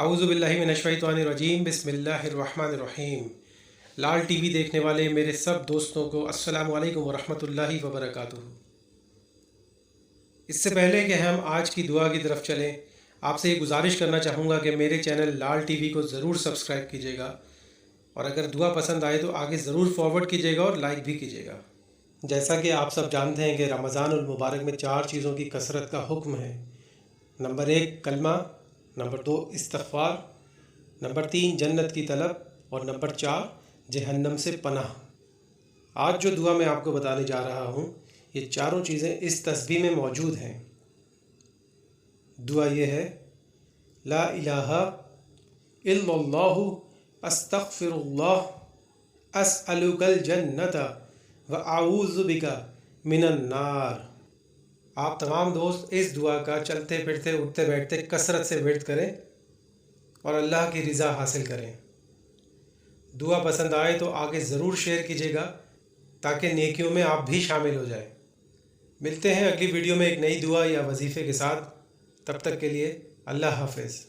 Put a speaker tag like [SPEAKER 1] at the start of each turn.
[SPEAKER 1] اعوذ باللہ من الشیطان الرجیم، بسم اللہ الرحمن الرحیم۔ لال ٹی وی دیکھنے والے میرے سب دوستوں کو السلام علیکم ورحمۃ اللہ وبرکاتہ۔ اس سے پہلے کہ ہم آج کی دعا کی طرف چلیں، آپ سے یہ گزارش کرنا چاہوں گا کہ میرے چینل لال ٹی وی کو ضرور سبسکرائب کیجیے گا، اور اگر دعا پسند آئے تو آگے ضرور فارورڈ کیجیے گا اور لائک بھی کیجیے گا۔ جیسا کہ آپ سب جانتے ہیں کہ رمضان المبارک میں 4 چیزوں کی کثرت کا حکم ہے۔ نمبر 1 کلمہ، نمبر 2 استغفار، نمبر 3 جنت کی طلب، اور نمبر 4 جہنم سے پناہ۔ آج جو دعا میں آپ کو بتانے جا رہا ہوں، یہ چاروں چیزیں اس تسبیح میں موجود ہیں۔ دعا یہ ہے: لا الہ الا اللہ استغفر اللہ اسألک الجنت واعوذ بک من النار۔ آپ تمام دوست اس دعا کا چلتے پھرتے اٹھتے بیٹھتے کثرت سے ورد کریں اور اللہ کی رضا حاصل کریں۔ دعا پسند آئے تو آگے ضرور شیئر کیجیے گا تاکہ نیکیوں میں آپ بھی شامل ہو جائیں۔ ملتے ہیں اگلی ویڈیو میں ایک نئی دعا یا وظیفے کے ساتھ۔ تب تک کے لیے اللہ حافظ۔